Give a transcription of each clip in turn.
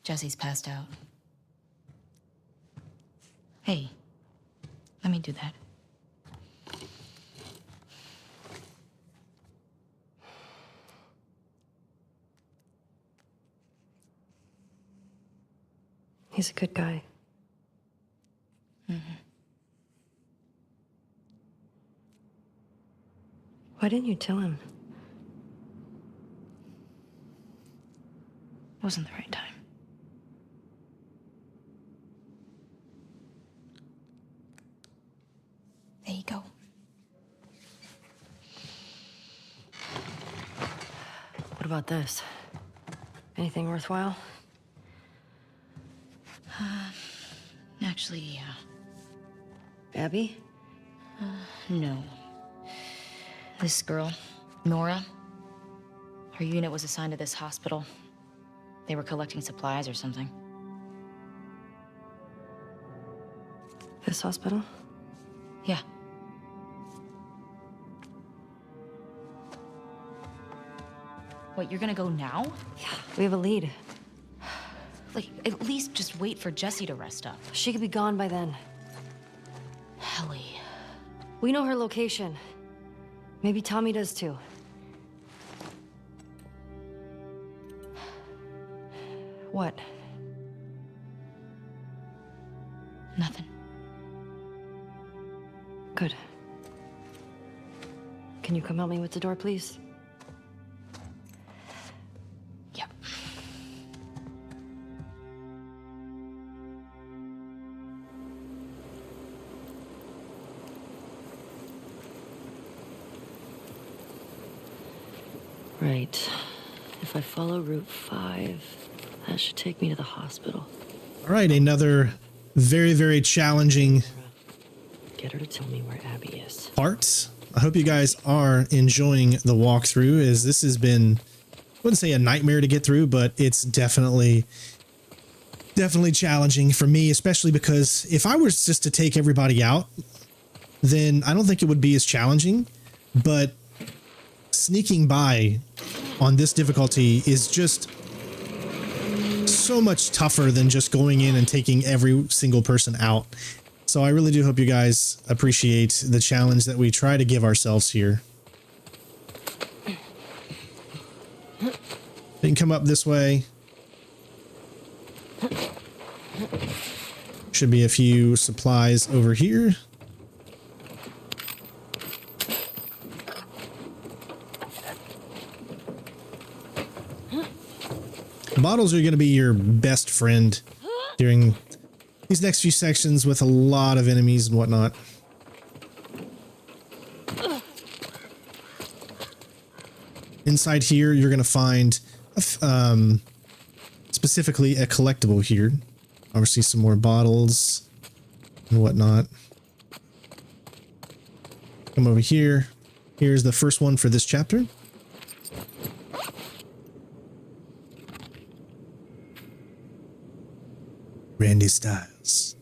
Jesse's passed out. Hey, let me do that. He's a good guy. Mm-hmm. Why didn't you tell him? It wasn't the right time. There you go. What about this? Anything worthwhile? Actually, yeah. Abby? No. This girl, Nora, her unit was assigned to this hospital. They were collecting supplies or something. This hospital? Yeah. What, you're gonna go now? Yeah, we have a lead. Like, at least just wait for Jessie to rest up. She could be gone by then. Ellie. We know her location. Maybe Tommy does too. What? Nothing. Good. Can you come help me with the door, please? Yep. Right. If I follow Route 5, that should take me to the hospital. All right, another very, very challenging Get her to tell me where Abby is. part. I hope you guys are enjoying the walkthrough, as this has been, I wouldn't say a nightmare to get through, but it's definitely challenging for me, especially because if I was just to take everybody out, then I don't think it would be as challenging, but sneaking by on this difficulty is just so much tougher than just going in and taking every single person out. So I really do hope you guys appreciate the challenge that we try to give ourselves here. You can come up this way. Should be a few supplies over here. Bottles are going to be your best friend during these next few sections with a lot of enemies and whatnot. Inside here, you're going to find specifically a collectible here. Obviously, some more bottles and whatnot. Come over here. Here's the first one for this chapter. Randy Styles.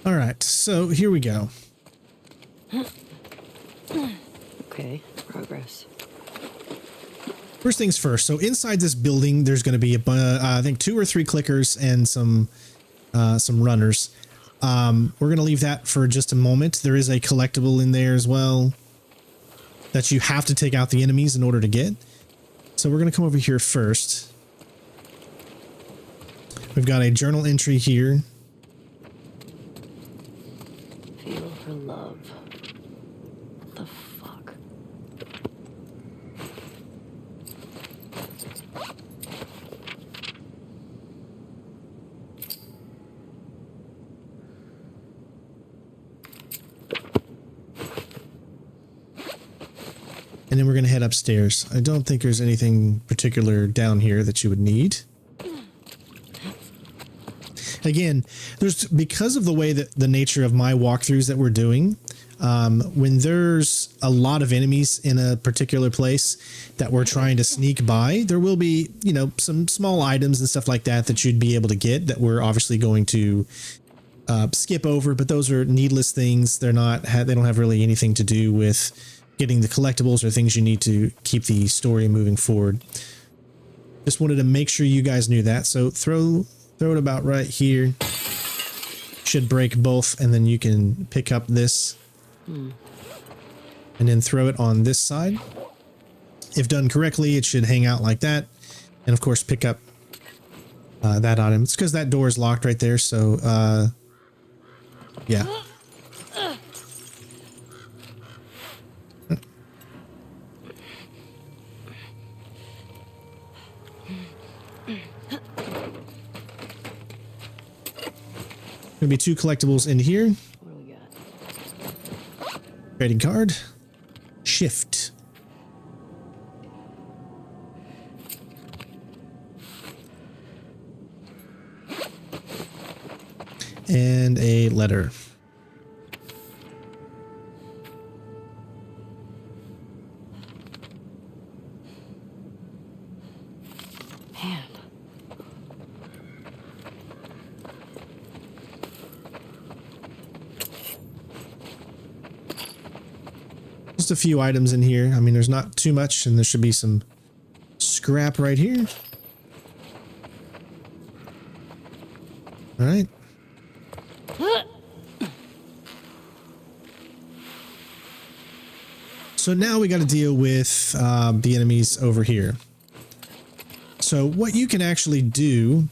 All right, so here we go. Okay, progress. First things first. So inside this building, there's going to be I think 2 or 3 clickers and some runners. We're going to leave that for just a moment. There is a collectible in there as well that you have to take out the enemies in order to get. So we're going to come over here first. We've got a journal entry here. Feel for love. What the fuck? And then we're going to head upstairs. I don't think there's anything particular down here that you would need. Again, because of the way that the nature of my walkthroughs that we're doing, When there's a lot of enemies in a particular place that we're trying to sneak by, there will be, you know, some small items and stuff like that that you'd be able to get that we're obviously going to skip over, but those are needless things. They're not, they don't have really anything to do with getting the collectibles or things you need to keep the story moving forward. Just wanted to make sure you guys knew that. So throw it about right here. Should break both, and then you can pick up this and then throw it on this side. If done correctly, it should hang out like that, and of course pick up that item. It's because that door is locked right there, so yeah. Gonna be 2 collectibles in here. What do we got? Trading card. Shift. And a letter. Man. Just a few items in here. I mean, there's not too much, and there should be some scrap right here. All right. So now we got to deal with the enemies over here. So what you can actually do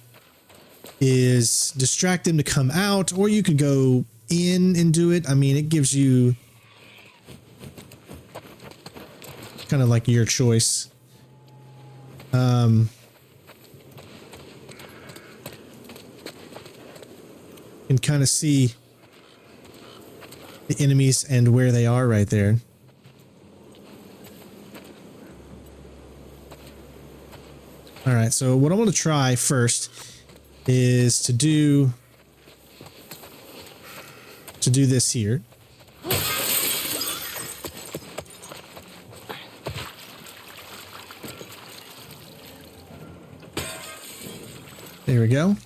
is distract them to come out, or you could go in and do it. I mean, it gives you kind of like your choice. You can kind of see the enemies and where they are right there. All right, so what I want to try first is to do this here. There we go.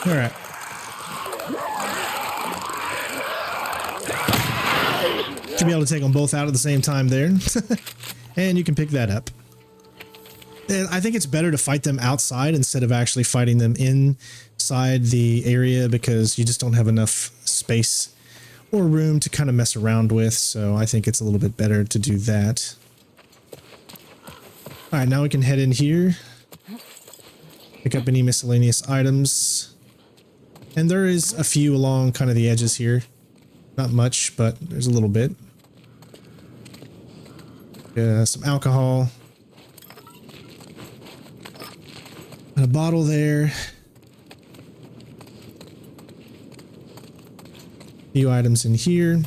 All right. Should be able to take them both out at the same time there. And you can pick that up. And I think it's better to fight them outside instead of actually fighting them inside the area, because you just don't have enough space or room to kind of mess around with. So I think it's a little bit better to do that. All right, now we can head in here. Pick up any miscellaneous items. And there is a few along kind of the edges here. Not much, but there's a little bit. Some alcohol. And a bottle there. A few items in here.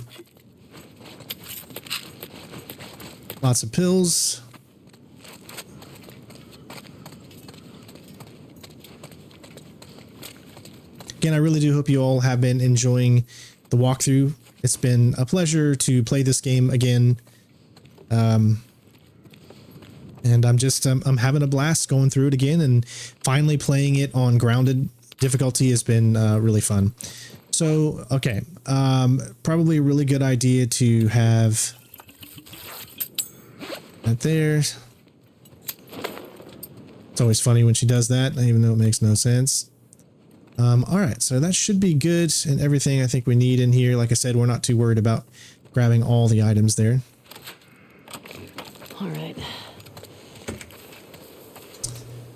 Lots of pills. Again, I really do hope you all have been enjoying the walkthrough. It's been a pleasure to play this game again. And I'm having a blast going through it again, and finally playing it on grounded difficulty has been really fun. So, okay. Probably a really good idea to have that there. It's always funny when she does that, even though it makes no sense. All right, so that should be good and everything I think we need in here. Like I said, we're not too worried about grabbing all the items there. All right.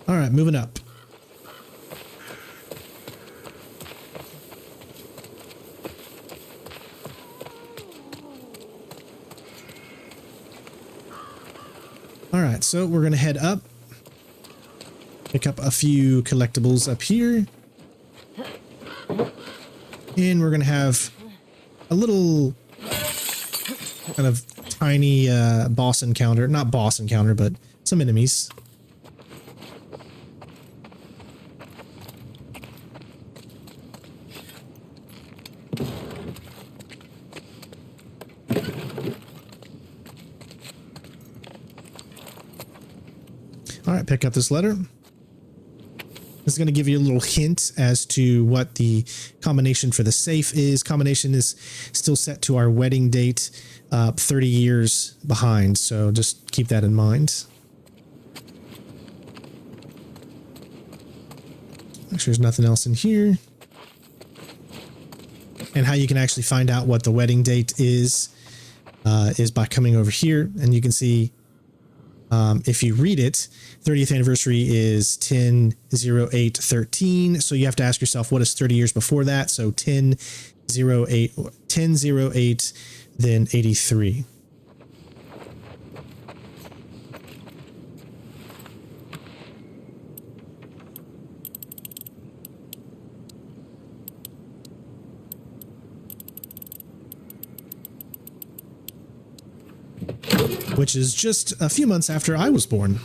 All right, moving up. All right, so we're going to head up. Pick up a few collectibles up here. And we're going to have a little kind of tiny boss encounter. Not boss encounter, but some enemies. All right, pick up this letter. This is going to give you a little hint as to what the combination for the safe is. Combination is still set to our wedding date, 30 years behind. So just keep that in mind. Make sure there's nothing else in here. And how you can actually find out what the wedding date is by coming over here. And you can see if you read it, 30th anniversary is 10/08/13. So you have to ask yourself, what is 30 years before that? So 10/08, then 83. Which is just a few months after I was born.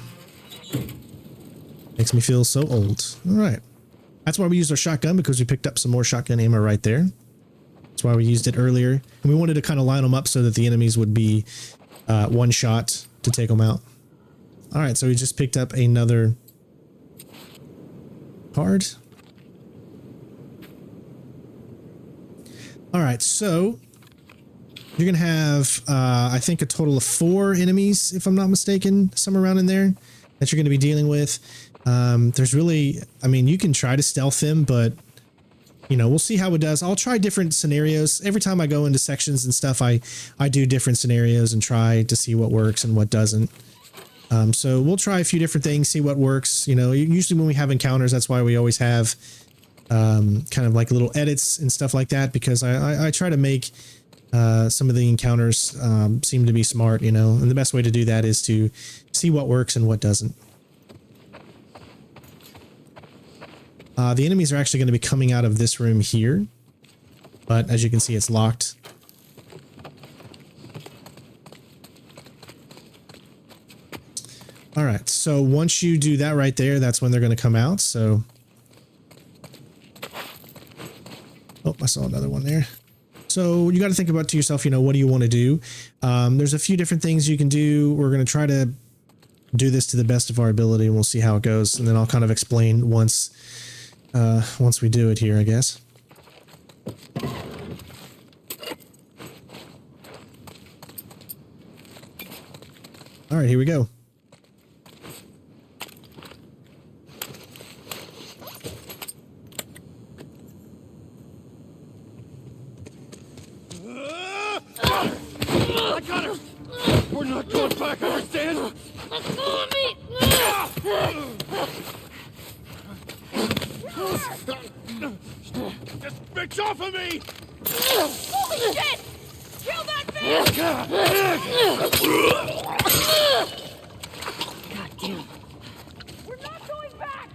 Makes me feel so old. All right. That's why we used our shotgun, because we picked up some more shotgun ammo right there. That's why we used it earlier. And we wanted to kind of line them up so that the enemies would be one shot to take them out. All right, so we just picked up another card. All right, so you're going to have, I think, a total of 4 enemies, if I'm not mistaken, somewhere around in there that you're going to be dealing with. There's really, I mean, you can try to stealth them, but, you know, we'll see how it does. I'll try different scenarios. Every time I go into sections and stuff, I do different scenarios and try to see what works and what doesn't. So we'll try a few different things, see what works. You know, usually when we have encounters, that's why we always have kind of like little edits and stuff like that, because I try to make some of the encounters seem to be smart, you know, and the best way to do that is to see what works and what doesn't. The enemies are actually going to be coming out of this room here, but as you can see, it's locked. All right, so once you do that right there, that's when they're going to come out. So, oh, I saw another one there. So you got to think about to yourself, you know, what do you want to do? There's a few different things you can do. We're going to try to do this to the best of our ability, and we'll see how it goes. And then I'll kind of explain once we do it here, I guess. All right, here we go. I got her! We're not going back, understand? Let go of me! Just bitch off of me! Holy shit! Kill that bitch! God damn. We're not going back!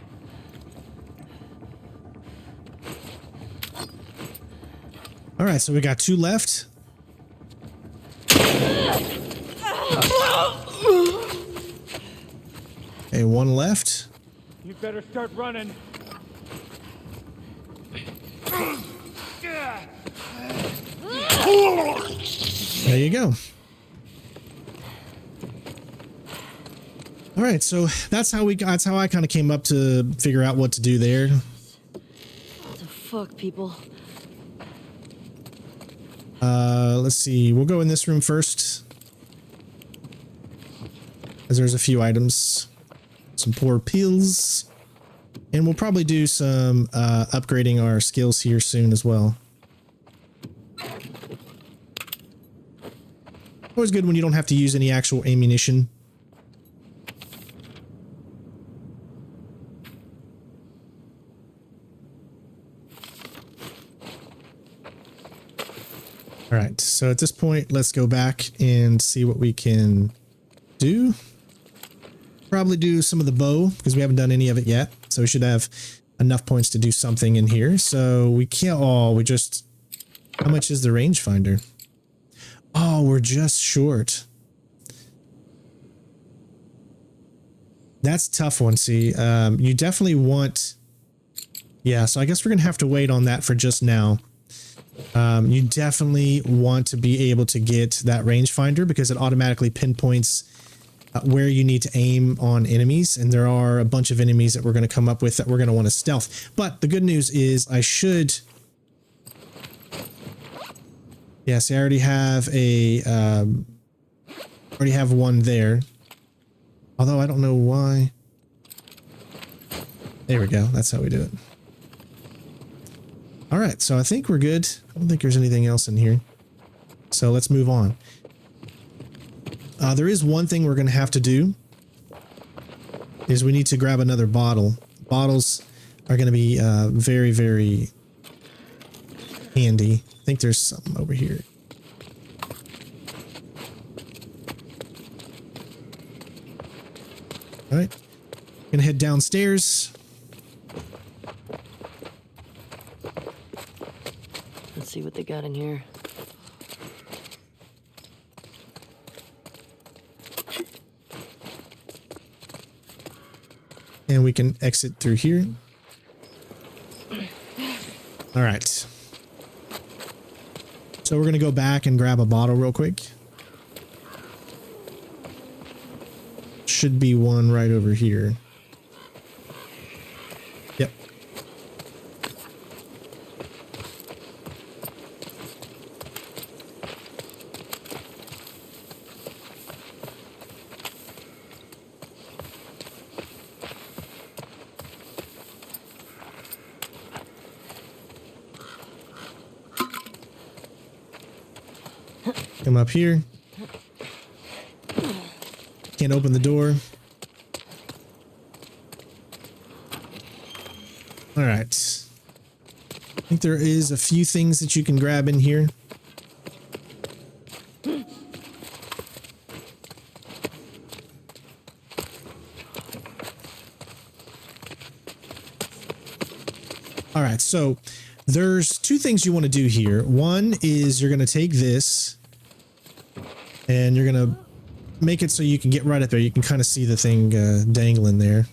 All right, so we got 2 left. Okay, 1 left. You better start running. There you go. All right, so that's how I kind of came up to figure out what to do there. What the fuck, people? Let's see. We'll go in this room first, as there's a few items. Some poor pills. And we'll probably do some upgrading our skills here soon as well. Always good when you don't have to use any actual ammunition. All right, so at this point, let's go back and see what we can do. Probably do some of the bow because we haven't done any of it yet. So we should have enough points to do something in here. So we can't, oh, we just, how much is the rangefinder? Oh, we're just short. That's a tough one, see. You definitely want, yeah, so I guess we're going to have to wait on that for just now. You definitely want to be able to get that rangefinder because it automatically pinpoints where you need to aim on enemies. And there are a bunch of enemies that we're going to come up with that we're going to want to stealth. But the good news is I should... Yes, I already have a... already have one there. Although I don't know why. There we go. That's how we do it. All right, so I think we're good. I don't think there's anything else in here. So let's move on. There is one thing we're going to have to do. Is we need to grab another bottle. Bottles are going to be very, very handy. I think there's something over here. All right. Gonna head downstairs. Let's see what they got in here. And we can exit through here. All right. So we're going to go back and grab a bottle real quick. Should be one right over here. Yep. Come up here. Can't open the door. All right. I think there is a few things that you can grab in here. All right, so there's two things you want to do here. One is you're going to take this and you're going to make it so you can get right up there. You can kind of see the thing dangling there.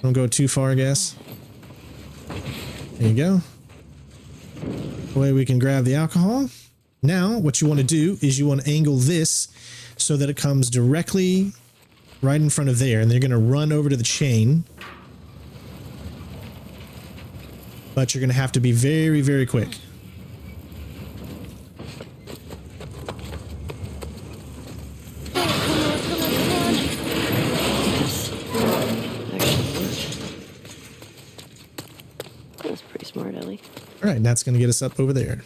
Don't go too far, I guess. There you go. That way we can grab the alcohol. Now, what you want to do is you want to angle this so that it comes directly right in front of there. And they're going to run over to the chain. But you're going to have to be very, very quick. All right, that's going to get us up over there.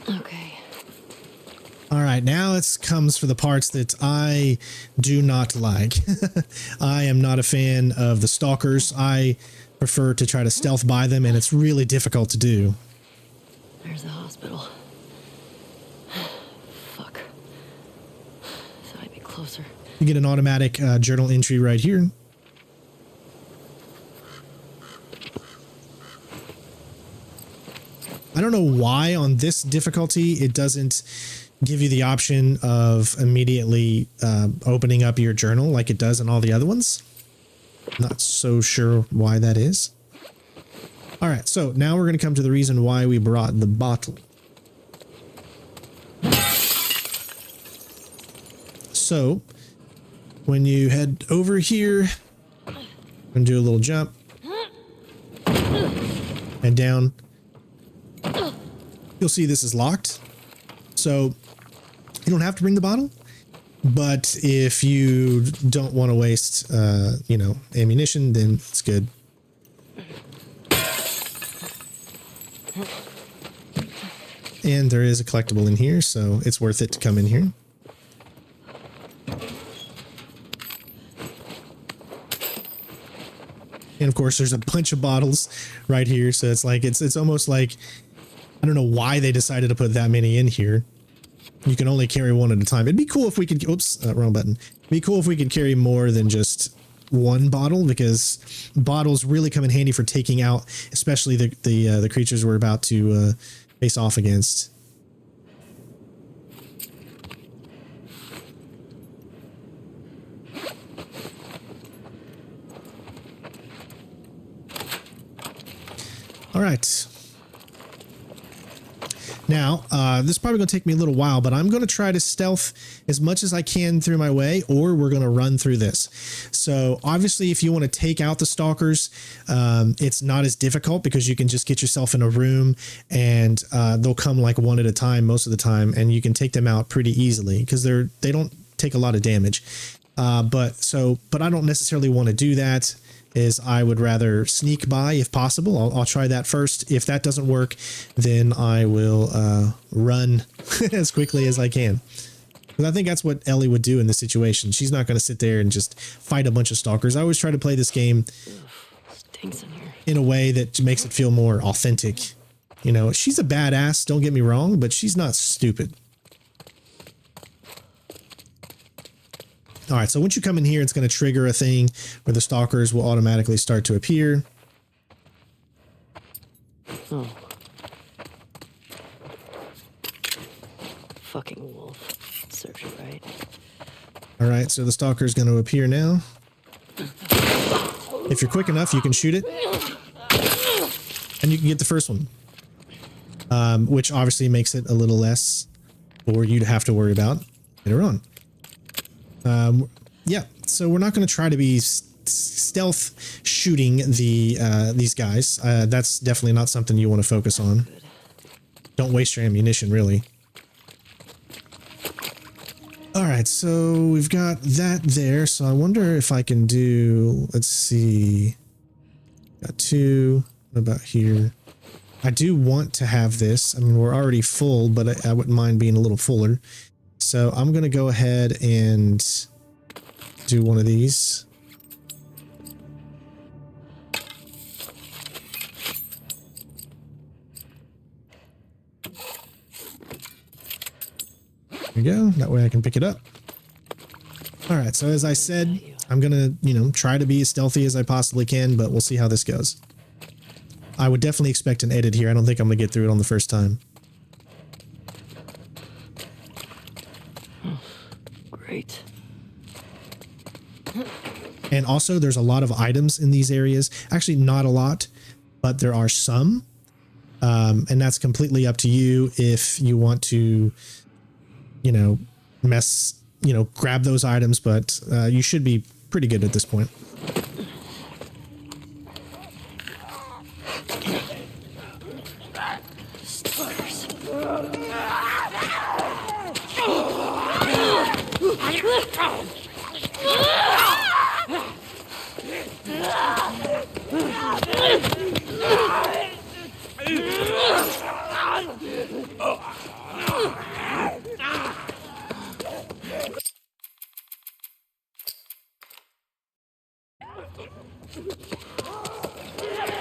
Okay. All right, now it comes for the parts that I do not like. I am not a fan of the stalkers. I prefer to try to stealth by them, and it's really difficult to do. There's the hospital. Fuck. Thought I'd be closer. You get an automatic journal entry right here. I don't know why on this difficulty it doesn't give you the option of immediately opening up your journal like it does in all the other ones. Not so sure why that is. All right, so now we're going to come to the reason why we brought the bottle. So when you head over here and do a little jump, and down. You'll see this is locked. So you don't have to bring the bottle, but if you don't want to waste, you know, ammunition, then it's good. And there is a collectible in here, so it's worth it to come in here. And of course, there's a bunch of bottles right here, so it's like it's almost like, I don't know why they decided to put that many in here. You can only carry one at a time. It'd be cool if we could, oops, wrong button. It'd be cool if we could carry more than just one bottle, because bottles really come in handy for taking out, especially the creatures we're about to face off against. All right. Now, this is probably going to take me a little while, but I'm going to try to stealth as much as I can through my way, or we're going to run through this. So obviously, if you want to take out the stalkers, it's not as difficult because you can just get yourself in a room and they'll come like one at a time most of the time, and you can take them out pretty easily because they don't take a lot of damage. But I don't necessarily want to do that. Is I would rather sneak by if possible. I'll try that first. If that doesn't work, then I will run as quickly as I can. Because I think that's what Ellie would do in this situation. She's not going to sit there and just fight a bunch of stalkers. I always try to play this game Stinks in here. in a way that makes it feel more authentic. You know, she's a badass, don't get me wrong, but she's not stupid. All right, so once you come in here, it's going to trigger a thing where the stalkers will automatically start to appear. Oh. Fucking wolf. Serves you right. All right, so the stalker is going to appear now. If you're quick enough, you can shoot it. And you can get the first one. Which obviously makes it a little less for you to have to worry about later on. Yeah, so we're not going to try to be stealth shooting these guys. That's definitely not something you want to focus on. Don't waste your ammunition, really. All right, so we've got that there. So I wonder if I can do, let's see. Got two. What about here? I do want to have this. I mean, we're already full, but I wouldn't mind being a little fuller. So I'm going to go ahead and do one of these. There we go. That way I can pick it up. All right. So as I said, I'm going to, you know, try to be as stealthy as I possibly can, but we'll see how this goes. I would definitely expect an edit here. I don't think I'm going to get through it on the first time. Great. And also there's a lot of items in these areas. Actually, not a lot, but there are some. And that's completely up to you if you want to, you know, grab those items, but you should be pretty good at this point.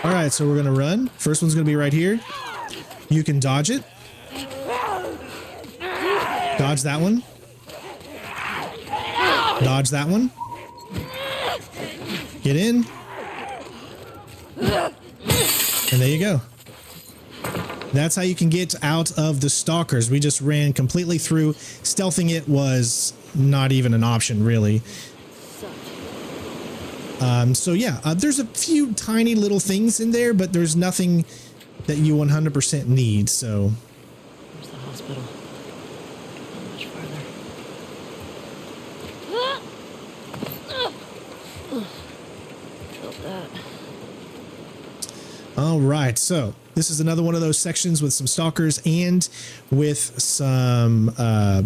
All right, so we're going to run. First one's going to be right here. You can dodge it. Dodge that one. Dodge that one. Get in. And there you go. That's how you can get out of the stalkers. We just ran completely through. Stealthing it was not even an option, really. So yeah, there's a few tiny little things in there, but there's nothing that you 100% need, so. Where's the hospital? Not much farther. Felt that. All right, so this is another one of those sections with some stalkers and with some, we're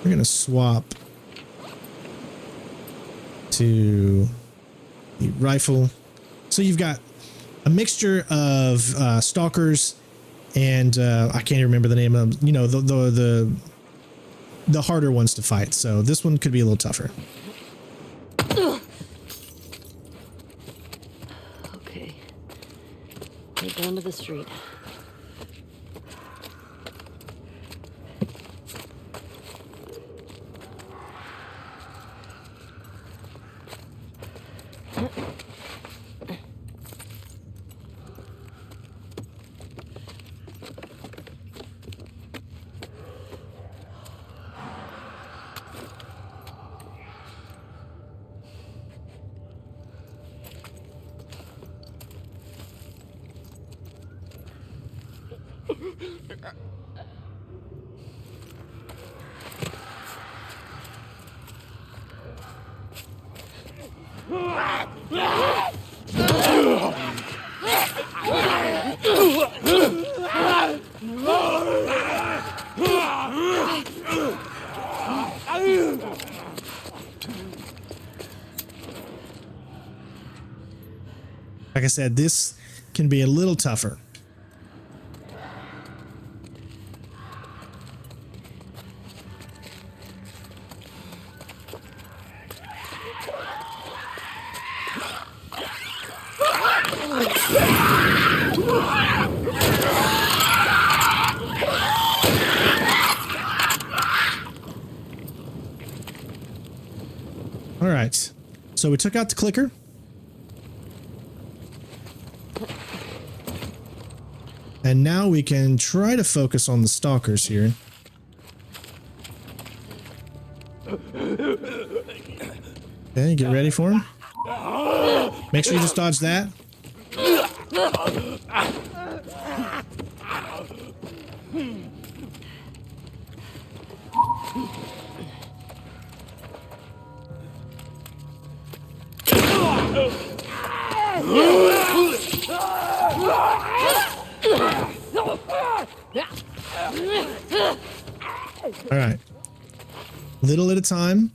going to swap to the rifle. So you've got a mixture of stalkers and I can't even remember the name of them, you know, the harder ones to fight. So this one could be a little tougher. Okay. Right down to the street. Like I said, this can be a little tougher. All right, so we took out the clicker. And now we can try to focus on the stalkers here. Okay, get ready for him. Make sure you just dodge that. All right. Little at a time.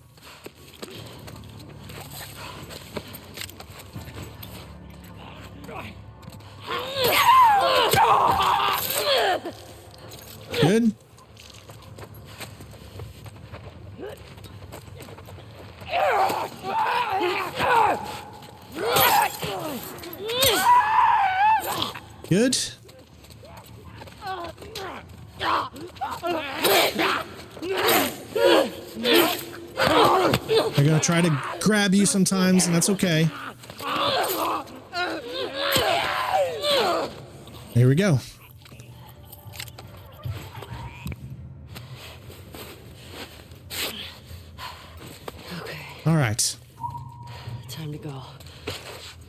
Good. Good. They're gonna try to grab you sometimes, and that's okay. Here we go. Okay, All right. time to go.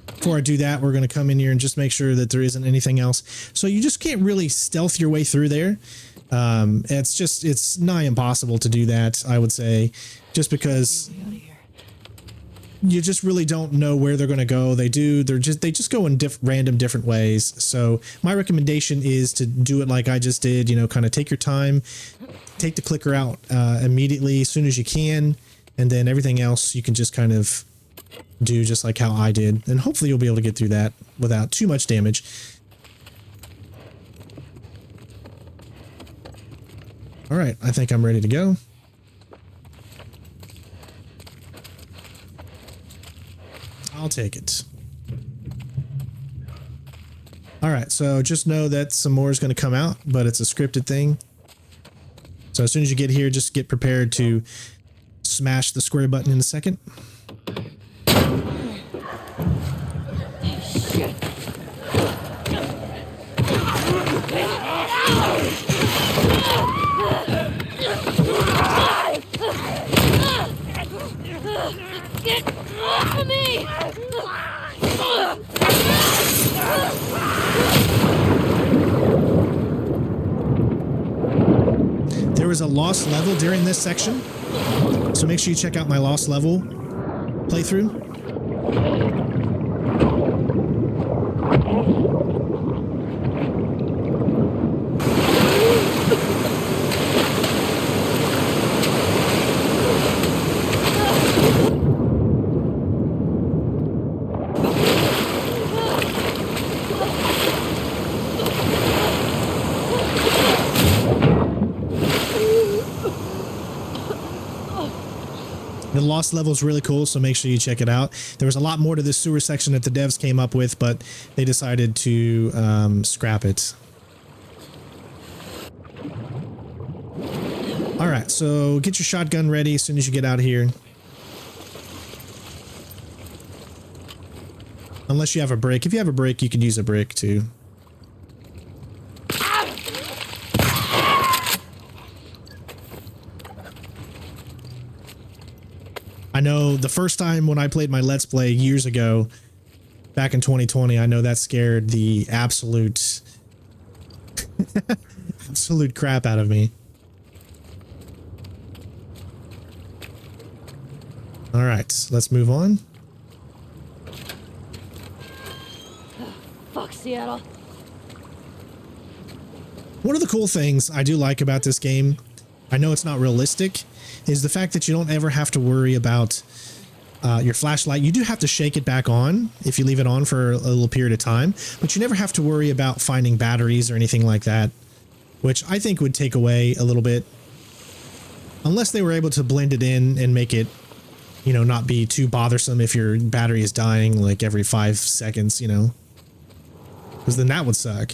Before I do that, we're going to come in here and just make sure that there isn't anything else. So you just can't really stealth your way through there. It's nigh impossible to do that, I would say, just because you just really don't know where they're going to go. They just go in random different ways. So my recommendation is to do it like I just did, you know, kind of take your time, take the clicker out immediately as soon as you can, and then everything else you can just kind of do just like how I did, and hopefully you'll be able to get through that without too much damage. All right, I think I'm ready to go. I'll take it. All right, so just know that some more is going to come out, but it's a scripted thing. So as soon as you get here, just get prepared to smash the square button in a second. Get off of me! There was a lost level during this section, so make sure you check out my lost level playthrough. The lost level is really cool, so make sure you check it out. There was a lot more to this sewer section that the devs came up with, but they decided to scrap it. All right, so get your shotgun ready as soon as you get out of here. Unless you have a brick. If you have a brick, you can use a brick too. I know the first time when I played my Let's Play years ago, back in 2020, I know that scared the absolute crap out of me. All right, let's move on. Fuck Seattle. One of the cool things I do like about this game, I know it's not realistic, is the fact that you don't ever have to worry about your flashlight. You do have to shake it back on if you leave it on for a little period of time, but you never have to worry about finding batteries or anything like that, which I think would take away a little bit, unless they were able to blend it in and make it, you know, not be too bothersome if your battery is dying like every 5 seconds, you know, because then that would suck.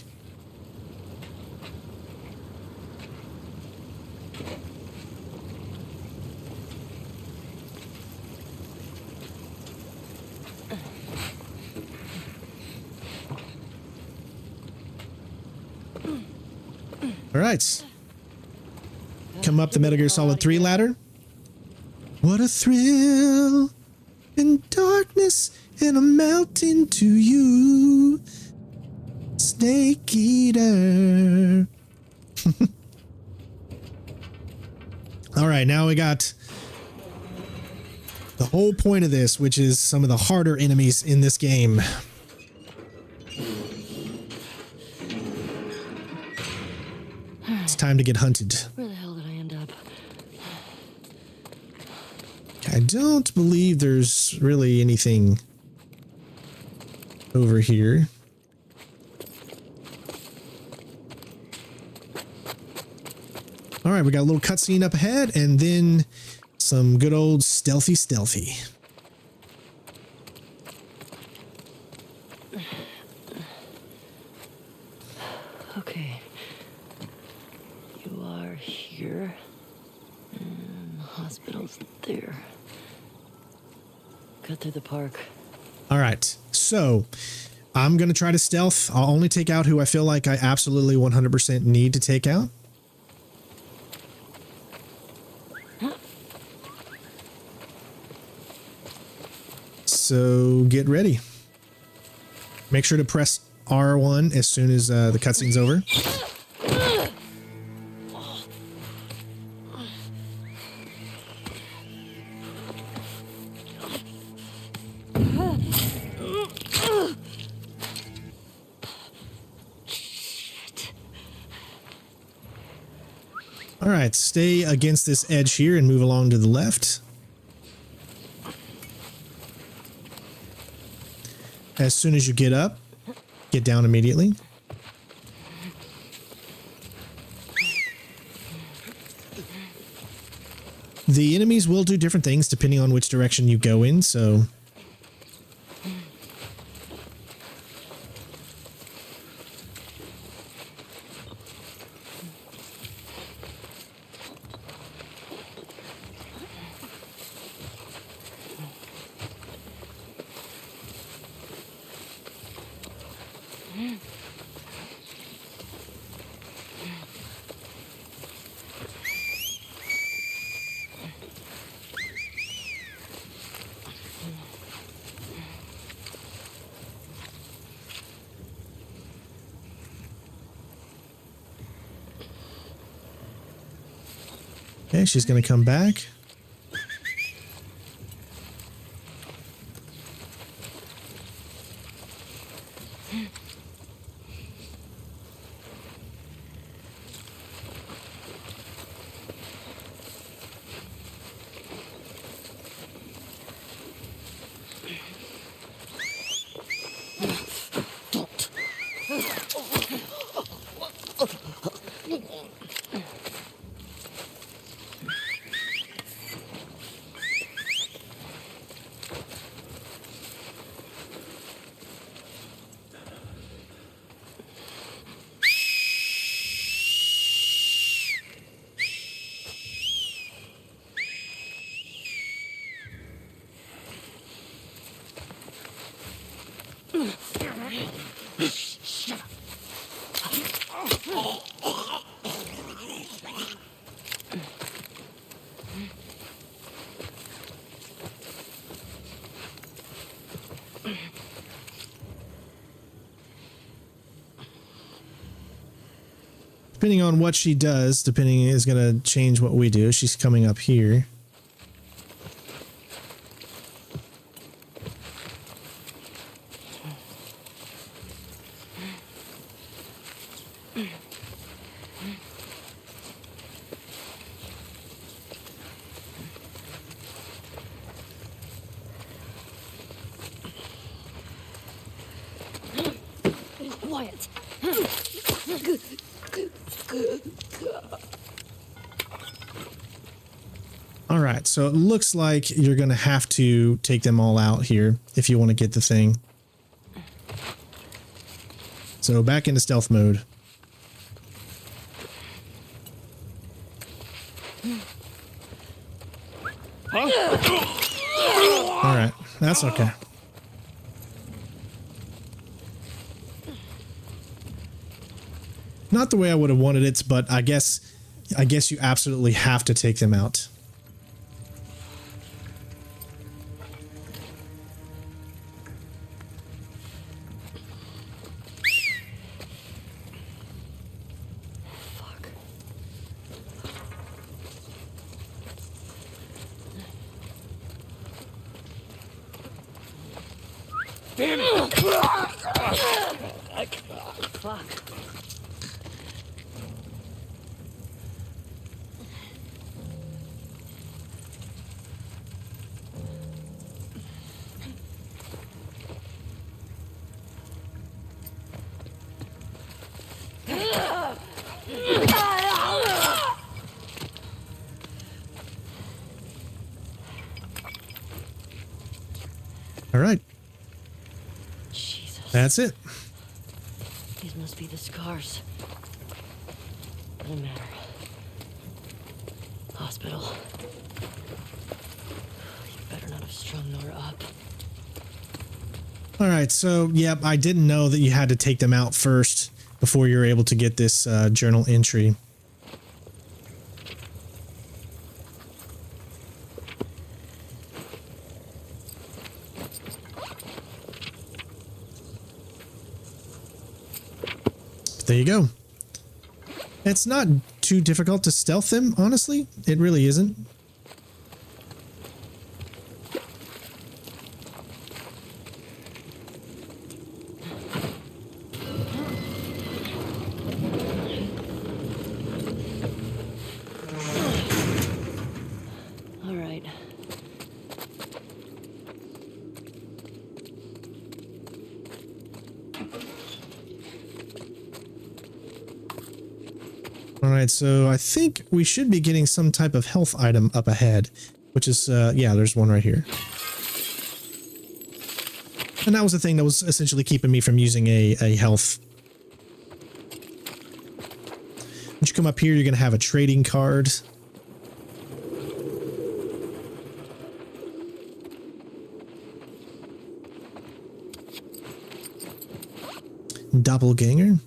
All right. Come up the Metal Gear Solid 3 ladder. What a thrill in darkness, and I'm melting to you, Snake Eater. All right, now we got the whole point of this, which is some of the harder enemies in this game. It's time to get hunted. Where the hell did I end up? I don't believe there's really anything over here. All right, we got a little cutscene up ahead, and then some good old stealthy. Okay. You are here. And the hospital's there. Cut through the park. All right, so I'm going to try to stealth. I'll only take out who I feel like I absolutely 100% need to take out. So get ready. Make sure to press R1 as soon as the cutscene's over. All right, stay against this edge here and move along to the left. As soon as you get up, get down immediately. The enemies will do different things depending on which direction you go in, so... Okay, she's going to come back. Depending on what she does, is going to change what we do. She's coming up here. Quiet. All right, so it looks like you're going to have to take them all out here if you want to get the thing. So back into stealth mode. All right, that's okay. Not the way I would have wanted it, but I guess you absolutely have to take them out. Fuck. Damn it! Fuck. All right, Jesus. that's it. These must be the scars. Doesn't matter. Hospital. You better not have strung Nora up. All right, so yep, I didn't know that you had to take them out first before you're able to get this journal entry. There you go. It's not too difficult to stealth them, honestly. It really isn't. All right. All right, so I think we should be getting some type of health item up ahead, which is, yeah, there's one right here. And that was the thing that was essentially keeping me from using a health. Once you come up here, you're going to have a trading card. Doppelganger.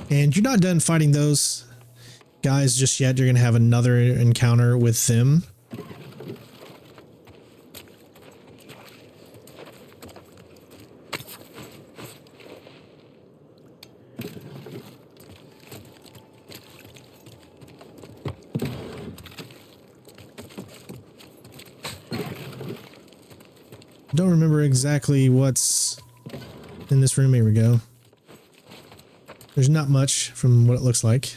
And you're not done fighting those guys just yet. You're going to have another encounter with them. Don't remember exactly what's in this room. Here we go. There's not much from what it looks like.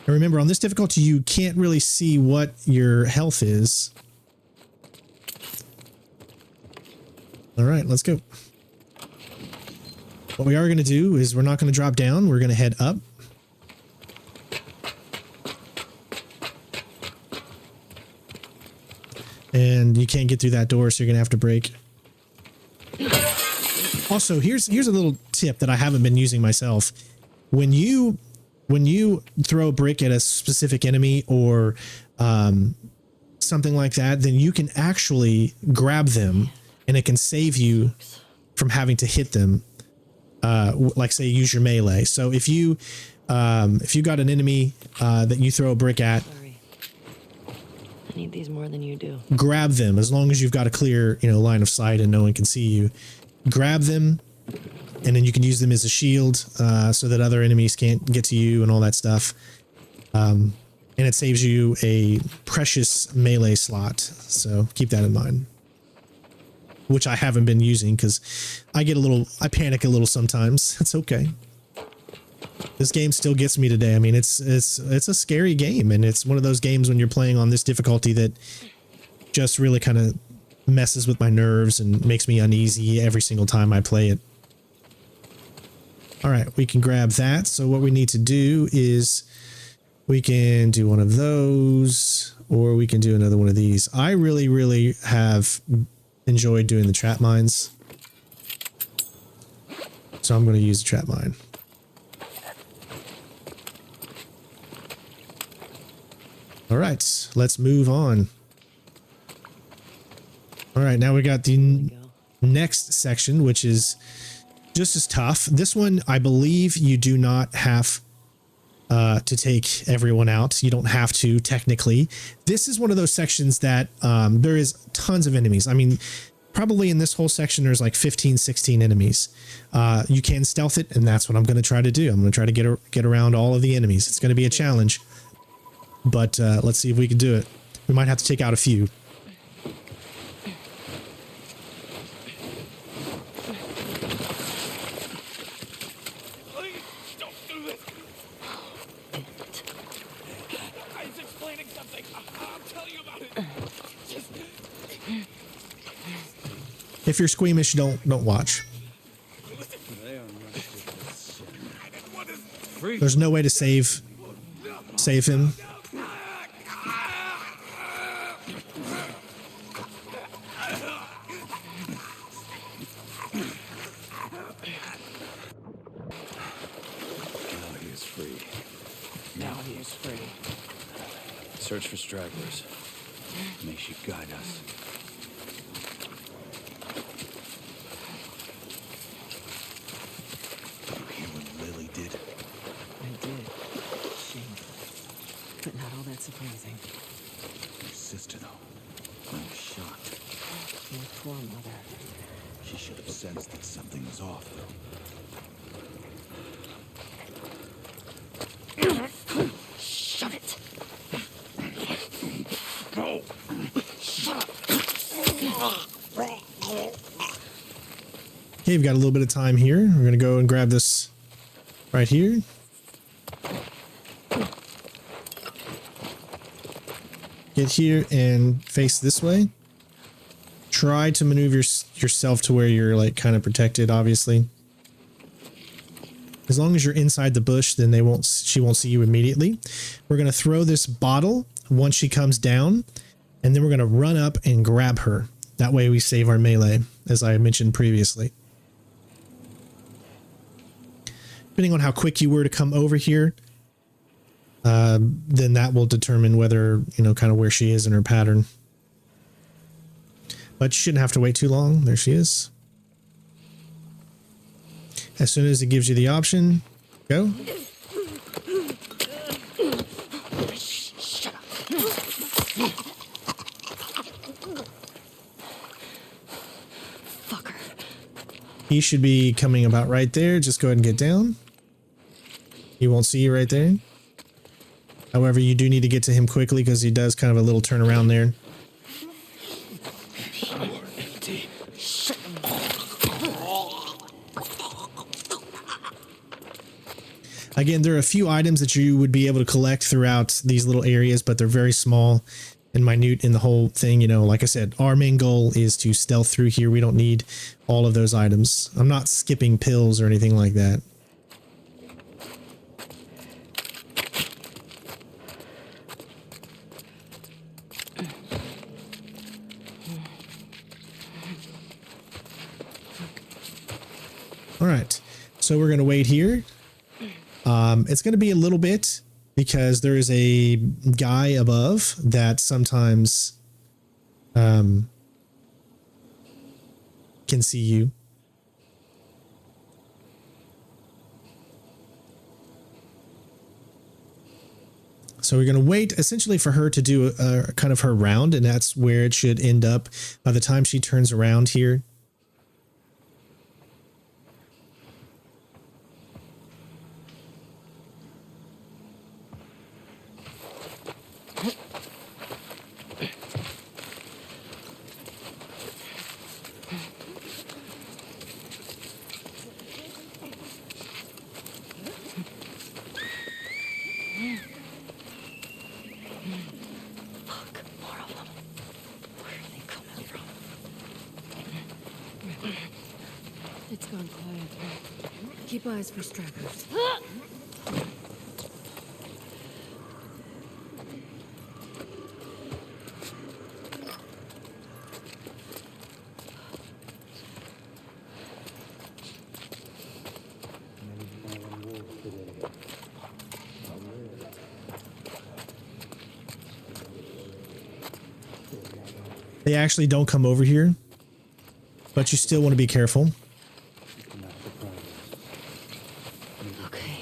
And remember, on this difficulty, you can't really see what your health is. All right, let's go. What we are going to do is we're not going to drop down. We're going to head up. And you can't get through that door, so you're gonna have to break. Also, here's a little tip that I haven't been using myself. When you throw a brick at a specific enemy or something like that, then you can actually grab them, and it can save you from having to hit them. Like say use your melee. So if you got an enemy that you throw a brick at, Sorry. I need these more than you do. grab them as long as you've got a clear, line of sight and no one can see you. Grab them, and then you can use them as a shield so that other enemies can't get to you and all that stuff. And it saves you a precious melee slot. So keep that in mind. Which I haven't been using because I panic a little sometimes. It's okay. This game still gets me today. I mean, it's a scary game, and it's one of those games when you're playing on this difficulty that just really kind of messes with my nerves and makes me uneasy every single time I play it. All right, we can grab that. So what we need to do is we can do one of those, or we can do another one of these. I really, really have enjoyed doing the trap mines. So I'm going to use the trap mine. All right, let's move on. All right, now we got the next section, which is just as tough. This one, I believe you do not have to take everyone out. You don't have to, technically. This is one of those sections that there is tons of enemies. I mean, probably in this whole section, there's like 15, 16 enemies. You can stealth it, and that's what I'm going to try to do. I'm going to try to get around all of the enemies. It's going to be a challenge, but let's see if we can do it. We might have to take out a few. If you're squeamish, don't watch. There's no way to save him. Now he is free. Search for stragglers. May she guide us. Surprising. Your sister, though. I'm shocked. Your poor mother. She should have sensed that something was off, though. Shut it. Go! Shut up. Okay, we've got a little bit of time here. We're going to go and grab this right here. Get here and face this way. Try to maneuver yourself to where you're like kind of protected, obviously. As long as you're inside the bush, then she won't see you immediately. We're going to throw this bottle once she comes down, and then we're going to run up and grab her. That way we save our melee, as I mentioned previously. Depending on how quick you were to come over here, then that will determine whether, kind of where she is in her pattern. But you shouldn't have to wait too long. There she is. As soon as it gives you the option, go. Shut up. Fucker. He should be coming about right there. Just go ahead and get down. He won't see you right there. However, you do need to get to him quickly because he does kind of a little turnaround there. Again, there are a few items that you would be able to collect throughout these little areas, but they're very small and minute in the whole thing. Like I said, our main goal is to stealth through here. We don't need all of those items. I'm not skipping pills or anything like that. All right. So we're going to wait here. It's going to be a little bit because there is a guy above that sometimes can see you. So we're going to wait essentially for her to do kind of her round, and that's where it should end up by the time she turns around here. It's gone quiet. Keep eyes for stragglers. They actually don't come over here, but you still want to be careful. Okay.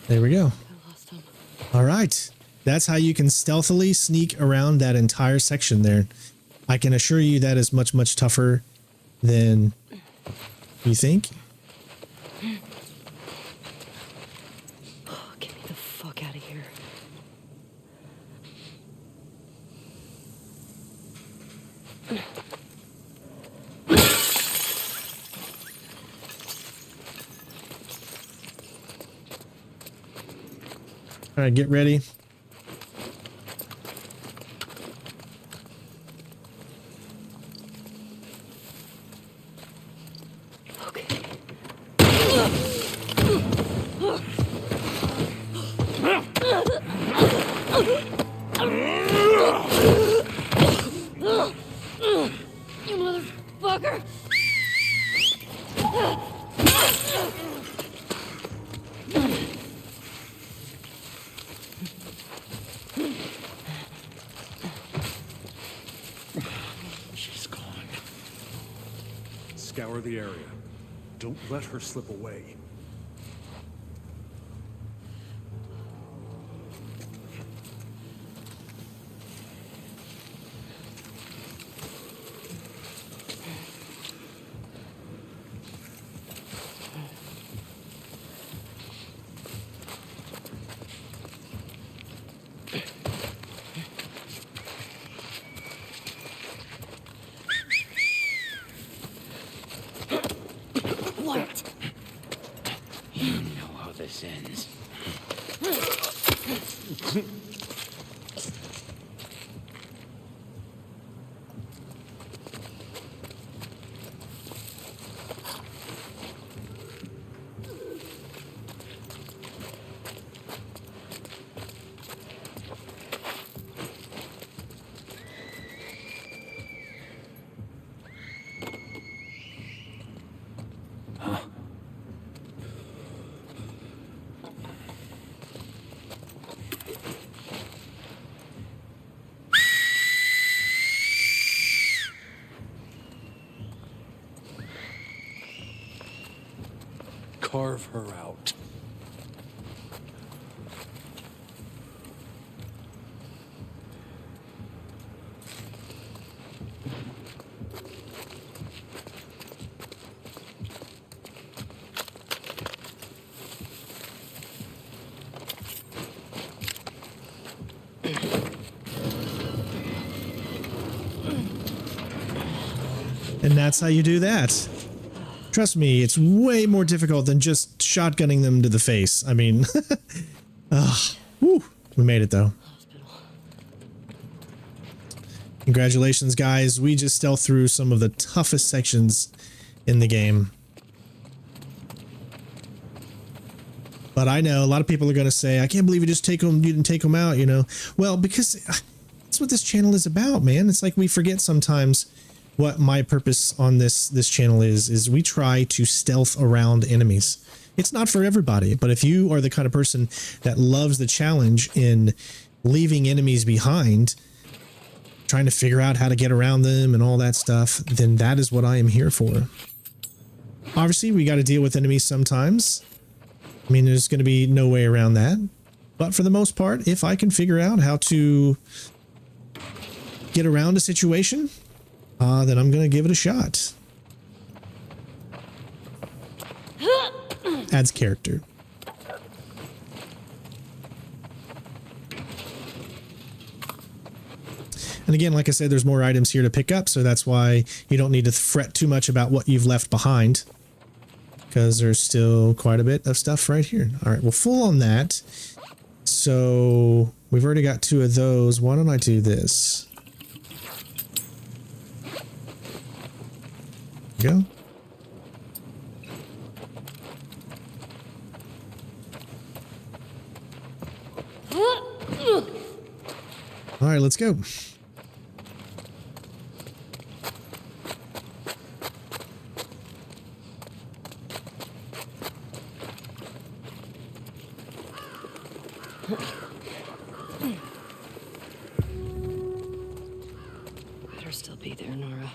There we go. I lost him. All right. That's how you can stealthily sneak around that entire section there. I can assure you that is much, much tougher than you think. Oh, get me the fuck out of here. All right, get ready. Okay. You motherfucker! She's gone. Scour the area. Don't let her slip away. What? You know how this ends. Carve her out. And that's how you do that. Trust me, it's way more difficult than just shotgunning them to the face. I mean, whew, we made it though. Congratulations, guys. We just stealthed through some of the toughest sections in the game. But I know a lot of people are going to say, I can't believe you didn't take them out, you know. Well, because That's what this channel is about, man. It's like we forget sometimes what my purpose on this channel is we try to stealth around enemies. It's not for everybody, but if you are the kind of person that loves the challenge in leaving enemies behind, trying to figure out how to get around them and all that stuff, then that is what I am here for. Obviously, we got to deal with enemies sometimes. I mean, there's going to be no way around that. But for the most part, if I can figure out how to get around a situation, then I'm going to give it a shot. Adds character. And again, like I said, there's more items here to pick up, so that's why you don't need to fret too much about what you've left behind, because there's still quite a bit of stuff right here. All right, well, full on that. So we've already got 2 of those. Why don't I do this? Go. All right, let's go. Better still be there, Nora.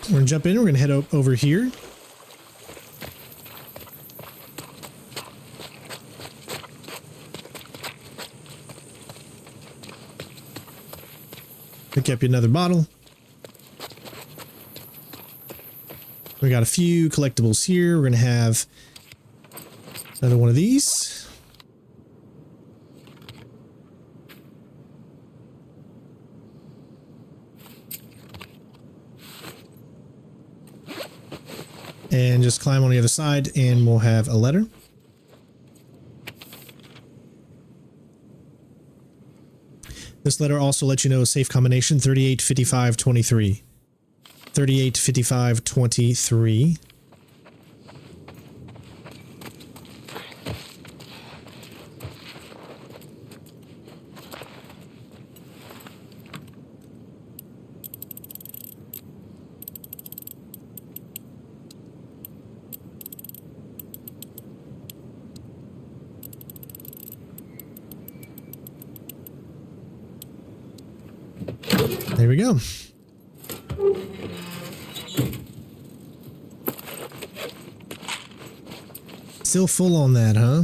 We're gonna jump in. We're gonna head over here. Pick up another bottle. We got a few collectibles here. We're gonna have another one of these. And just climb on the other side and we'll have a letter. This letter also lets you know a safe combination, 385523. 385523. There we go. Still full on that, huh?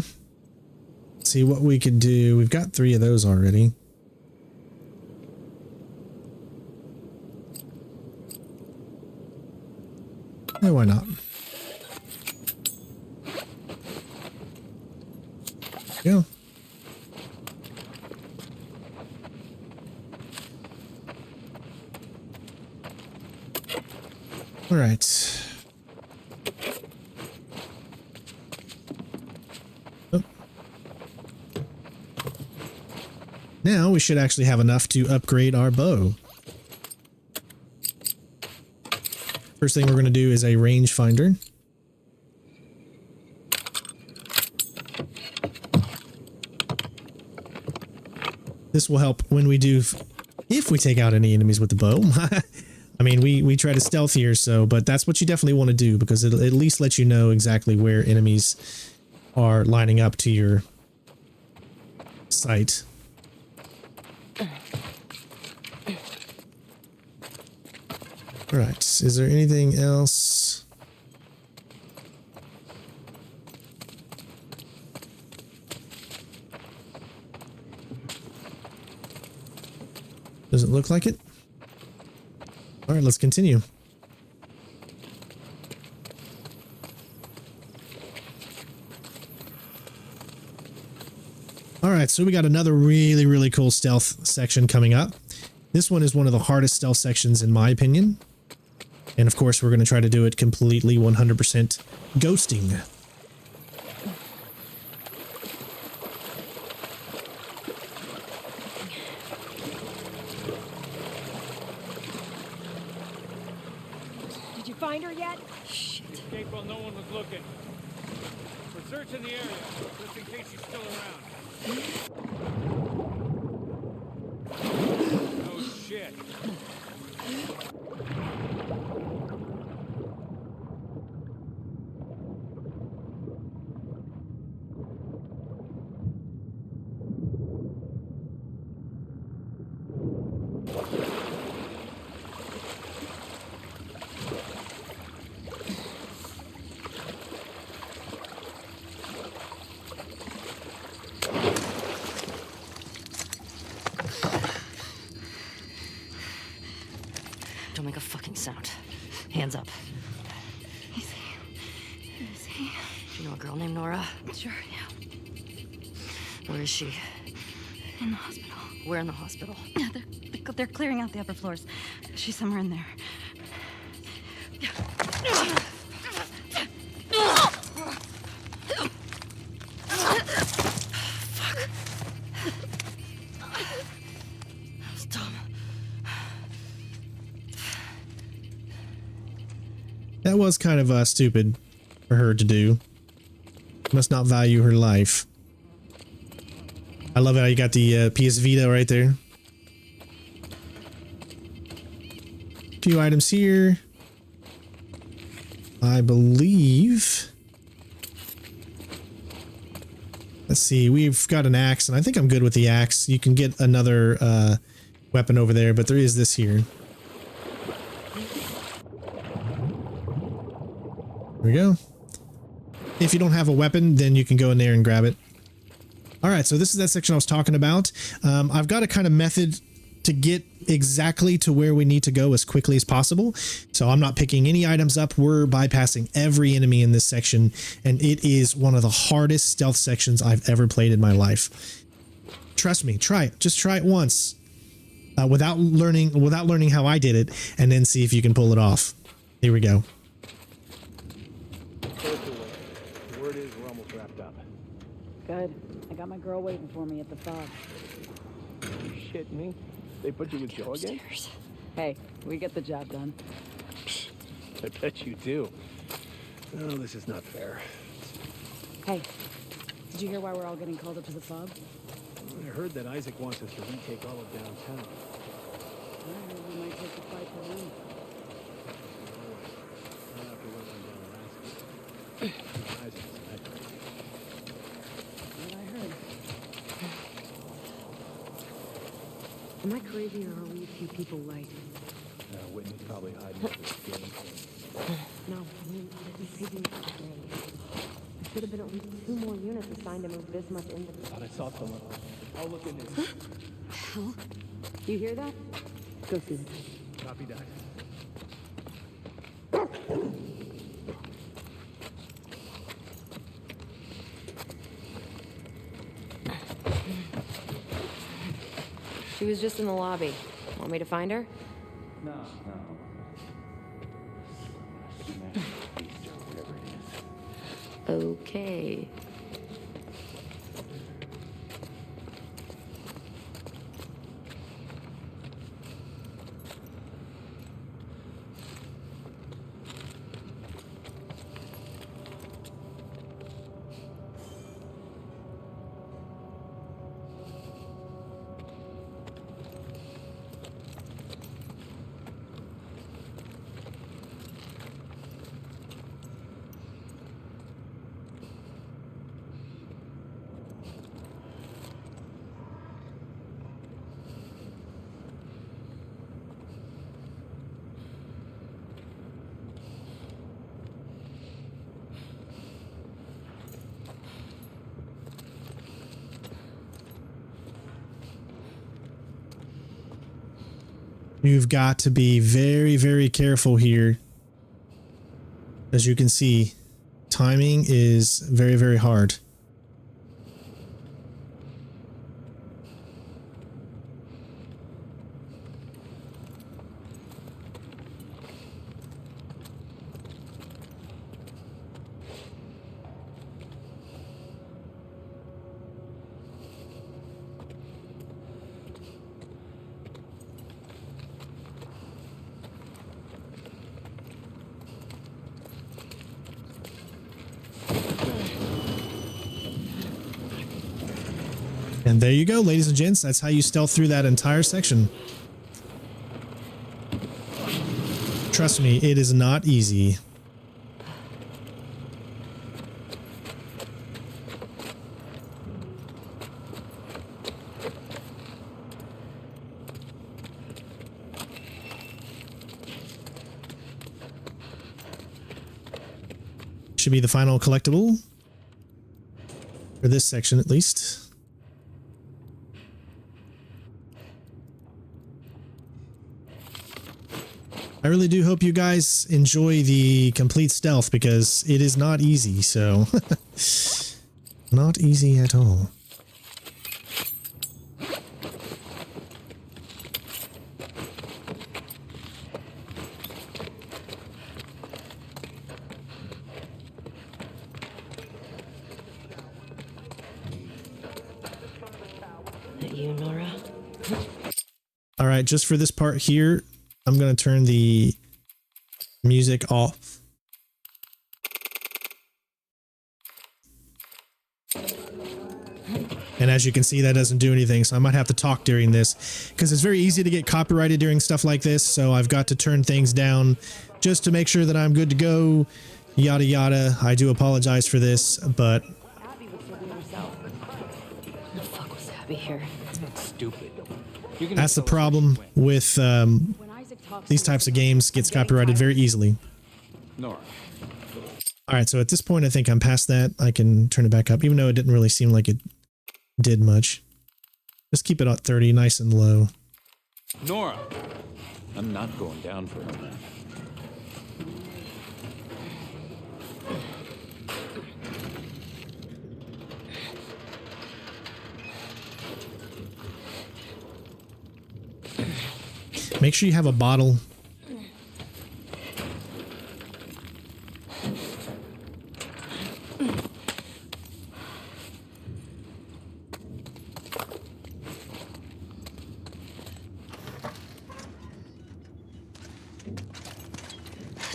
Let's see what we could do. We've got 3 of those already. Yeah, why not? Yeah. All right. Oh. Now we should actually have enough to upgrade our bow. First thing we're going to do is a rangefinder. This will help when we do, if we take out any enemies with the bow. I mean, we try to stealth here, so, but that's what you definitely want to do because it'll at least let you know exactly where enemies are lining up to your sight. All right, is there anything else? Doesn't look like it. All right, let's continue. All right, so we got another really, really cool stealth section coming up. This one is one of the hardest stealth sections in my opinion. And of course, we're going to try to do it completely 100% ghosting. yet? Escape while no one was looking. We're searching the area, just in case she's still around. Oh shit. Don't make a fucking sound. Hands up. Easy. Do you know a girl named Nora? Sure, yeah. Where is she? In the hospital. Where in the hospital? Yeah, they're clearing out the upper floors. She's somewhere in there. That was dumb. That was kind of stupid for her to do. Must not value her life. I love how you got the PS Vita right there. Few items here. I believe. Let's see. We've got an axe, and I think I'm good with the axe. You can get another weapon over there, but there is this here. There we go. If you don't have a weapon, then you can go in there and grab it. All right, so this is that section I was talking about. I've got a kind of method to get exactly to where we need to go as quickly as possible. So I'm not picking any items up. We're bypassing every enemy in this section, and it is one of the hardest stealth sections I've ever played in my life. Trust me, try it. Just try it once without learning how I did it, and then see if you can pull it off. Here we go. The word is we're almost wrapped up. Good. I got my girl waiting for me at the fog. You shit me? They put you with Joe again? Hey, we get the job done. I bet you do. No, this is not fair. Hey, did you hear why we're all getting called up to the fog? I heard that Isaac wants us to retake all of downtown. I heard we might take the fight to them. Not after what went down last Isaac's What I heard. Am I crazy or are we a few people light? Whitney's probably hiding with this game. No, I mean, he's taking it today. There should have been at least 2 more units assigned to move this much into the... Thought I saw someone. I'll look into it. Hell? You hear that? Go see. Copy that. She was just in the lobby. Want me to find her? No. Okay. You've got to be very, very careful here. As you can see, timing is very, very hard. And there you go, ladies and gents. That's how you stealth through that entire section. Trust me, it is not easy. Should be the final collectible. For this section, at least. I really do hope you guys enjoy the complete stealth because it is not easy, so... not easy at all. That you, Nora? All right, just for this part here, I'm going to turn the music off. And as you can see, that doesn't do anything, so I might have to talk during this because it's very easy to get copyrighted during stuff like this, so I've got to turn things down just to make sure that I'm good to go, yada yada. I do apologize for this, but... Abby was serving herself. The fuck was Abby here? That's stupid. That's the problem with When Isaac talks these types of games. Gets copyrighted very easily. Nora. All right, so at this point, I think I'm past that. I can turn it back up, even though it didn't really seem like it did much. Just keep it at 30, nice and low. Nora! I'm not going down for it, man. Make sure you have a bottle.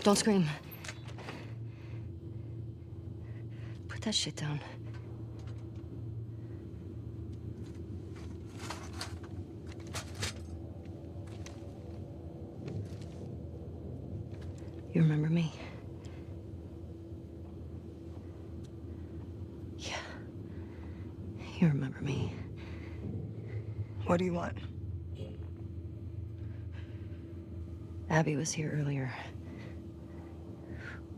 Don't scream. Put that shit down. You remember me? Yeah. You remember me. What do you want? Abby was here earlier.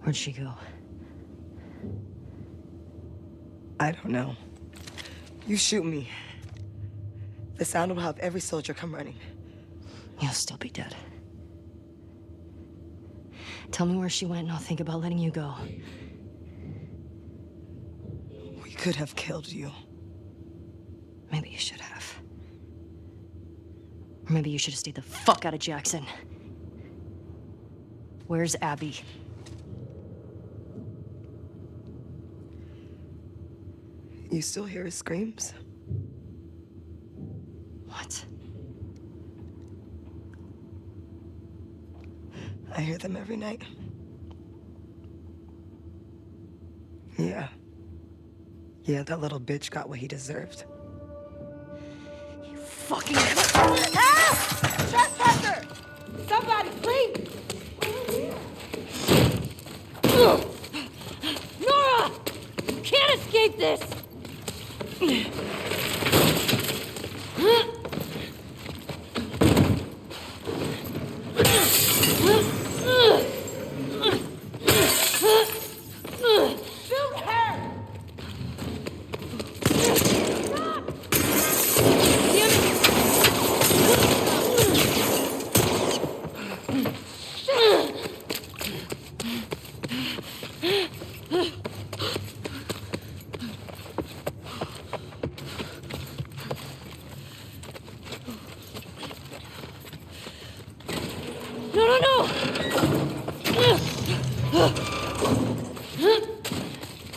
Where'd she go? I don't know. You shoot me. The sound will have every soldier come running. You'll still be dead. Tell me where she went and I'll think about letting you go. We could have killed you. Maybe you should have. Or maybe you should have stayed the fuck out of Jackson. Where's Abby? You still hear his screams? What? I hear them every night. Yeah. Yeah, that little bitch got what he deserved. You fucking... Ah! Trespasser! Somebody, please! Nora! You can't escape this! Shoot her! No, no, no!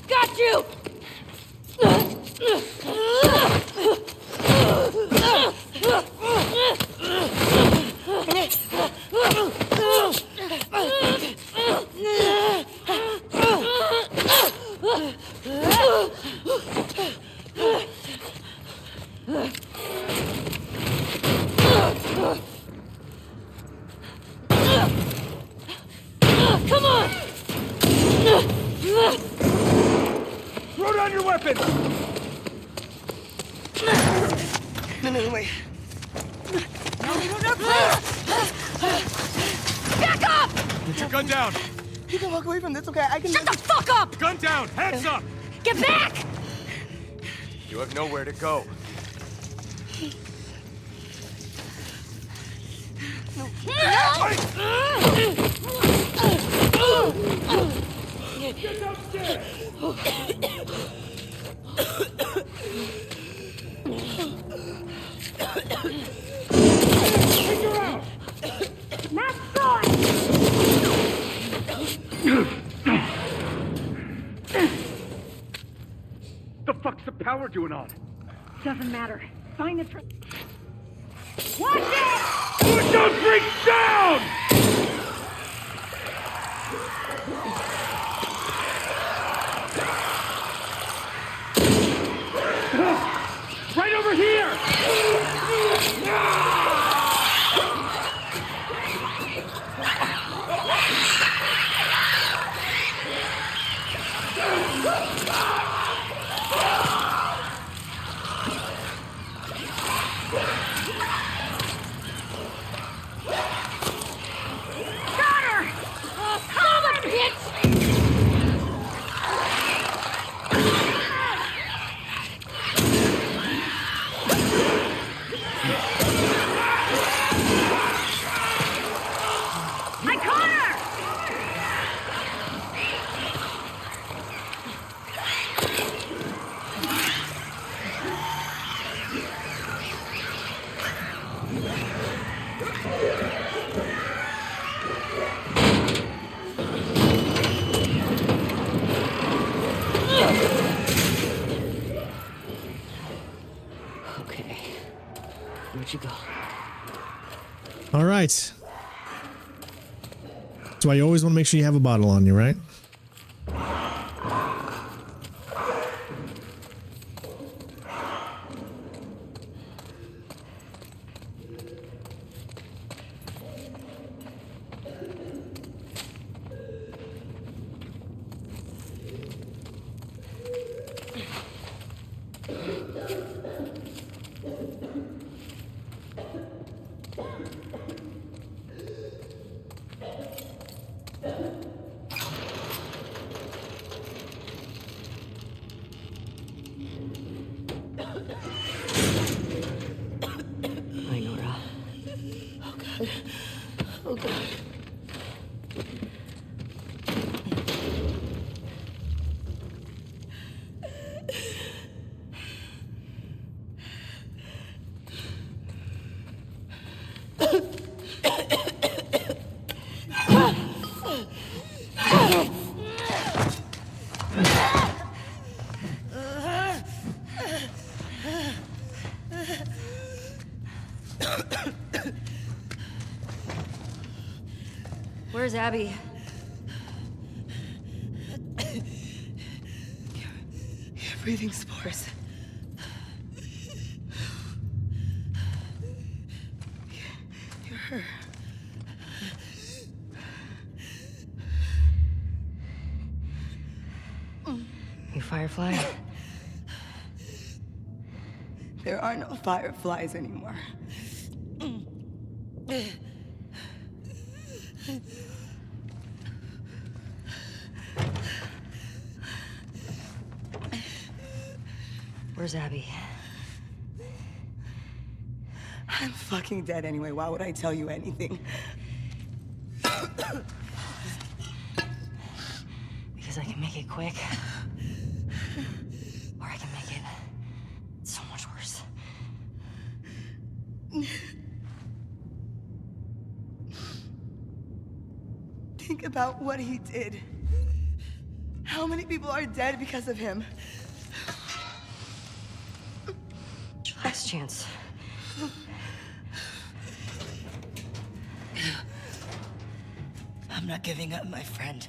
Got you! Throw down your weapon! No, wait. No, back up! Put your gun down! You can walk away from this, okay? I can... Shut the fuck up! Gun down! Hands up! Get back! You have nowhere to go. Get upstairs! Figure out! Not going! The fuck's the power doing on? Doesn't matter. Find the Watch it! Put those freaks down! Right over here! Okay. Where'd you go? All right. That's why you always want to make sure you have a bottle on you, right? Hi, Nora. Oh, God. Oh, God. Where's Abby? You're breathing spores. You're her. You Firefly? There are no fireflies anymore. Where's Abby? I'm fucking dead anyway. Why would I tell you anything? Because I can make it quick. Or I can make it so much worse. Think about what he did. How many people are dead because of him? Last chance. I'm not giving up, my friend.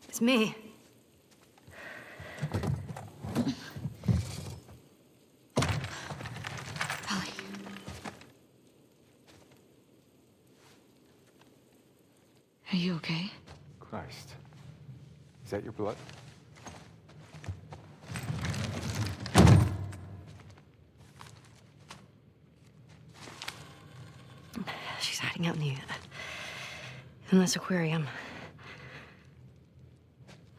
It's me. Holly. Are you okay? Christ. Is that your blood? She's hiding out in this aquarium.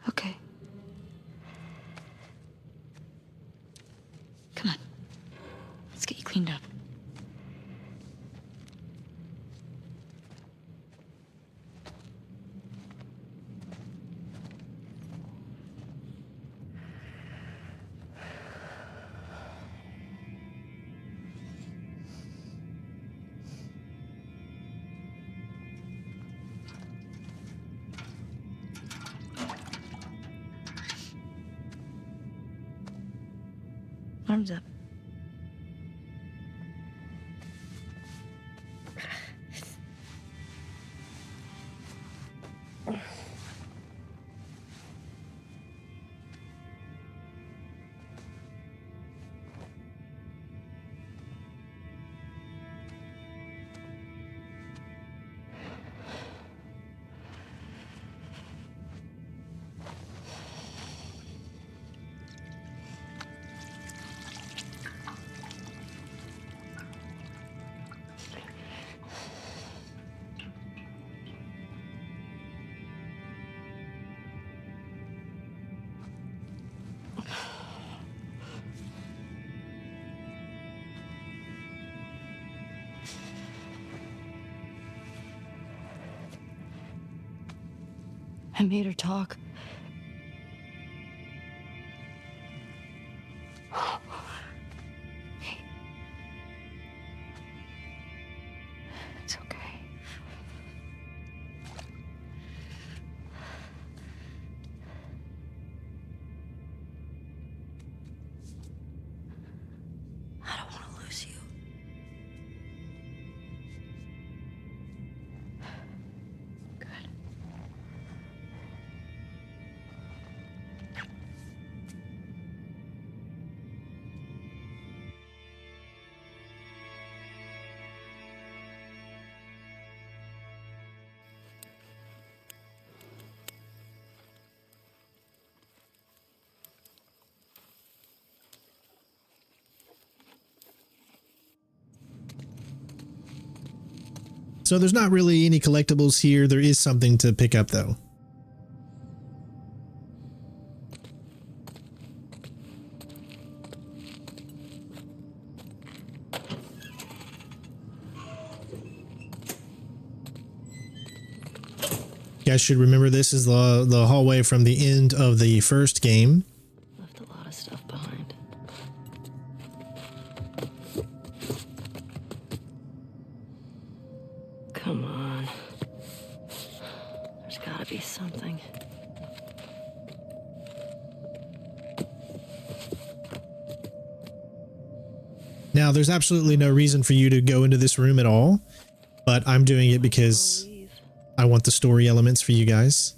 Okay. Come on. Let's get you cleaned up. Arms up. I made her talk. It's okay. I don't want to lose you. Good. So there's not really any collectibles here. There is something to pick up though. You guys should remember this is the hallway from the end of the first game. Left a lot of stuff behind. Come on. There's gotta be something. Now, there's absolutely no reason for you to go into this room at all, but I'm doing it because I want the story elements for you guys.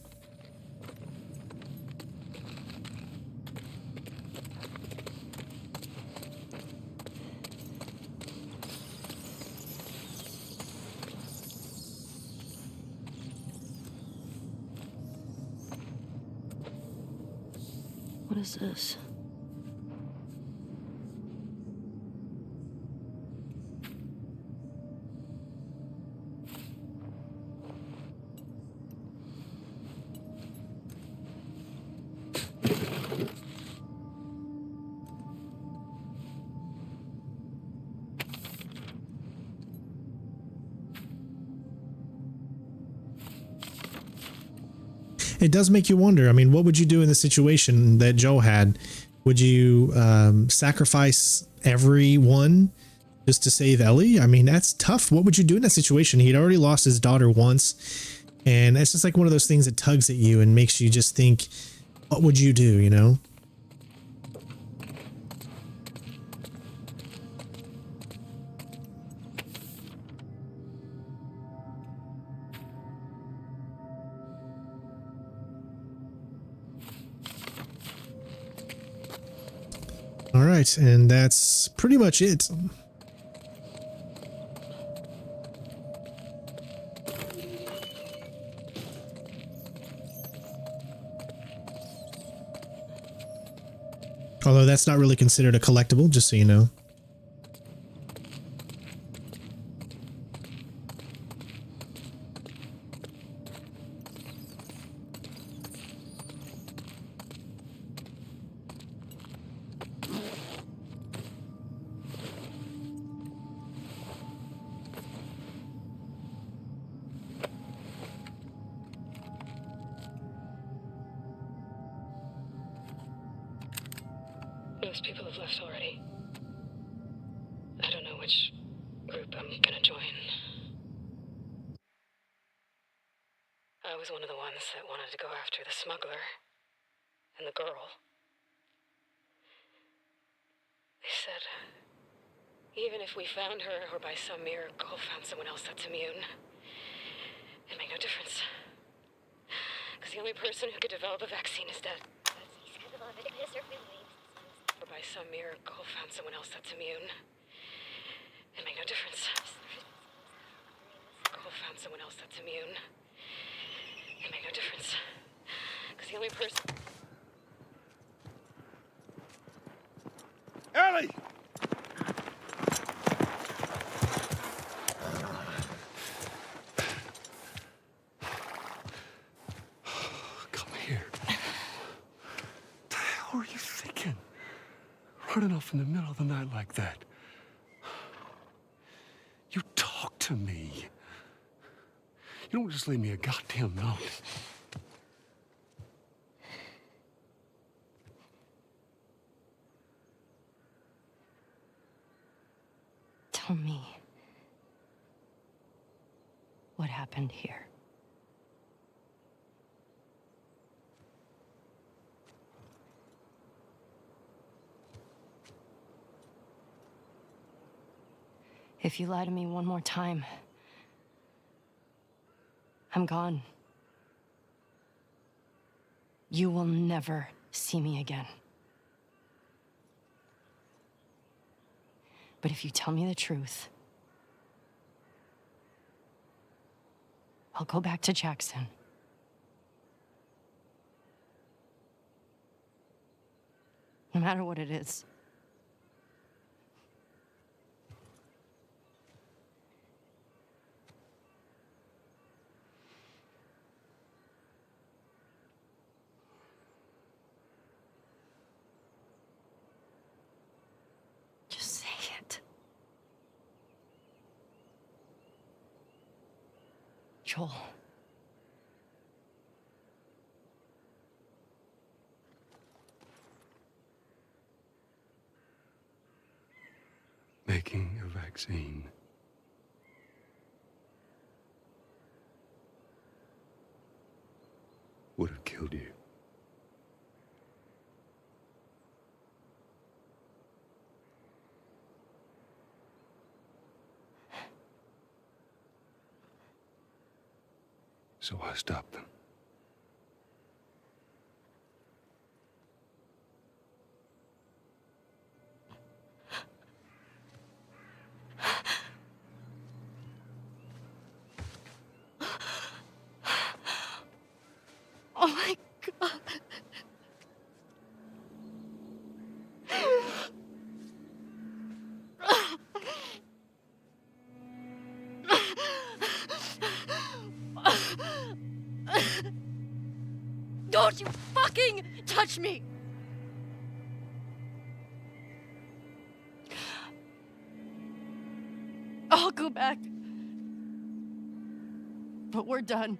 What is this? It does make you wonder. I mean, what would you do in the situation that Joe had? Would you sacrifice everyone just to save Ellie? I mean, that's tough. What would you do in that situation? He'd already lost his daughter once, and it's just like one of those things that tugs at you and makes you just think, what would you do, you know? All right, and that's pretty much it. Although that's not really considered a collectible, just so you know. Most people have left already. I don't know which group I'm gonna join. I was one of the ones that wanted to go after the smuggler and the girl. They said, even if we found her or by some miracle found someone else that's immune, it'd make no difference. Because the only person who could develop a vaccine is dead. Or by some miracle found someone else that's immune, it'd make no difference. Or found someone else that's immune, it'd make no difference. Because the only person... Ellie! Come here. What the hell are you thinking? Running off in the middle of the night like that. You talk to me. You don't just leave me a goddamn note. Tell me what happened here. If you lie to me one more time, I'm gone. You will never see me again. But if you tell me the truth, I'll go back to Jackson. No matter what it is. Just say it. Joel. Making a vaccine. Would have killed you. So I stopped them. Oh my God. Don't you fucking touch me! I'll go back. But we're done.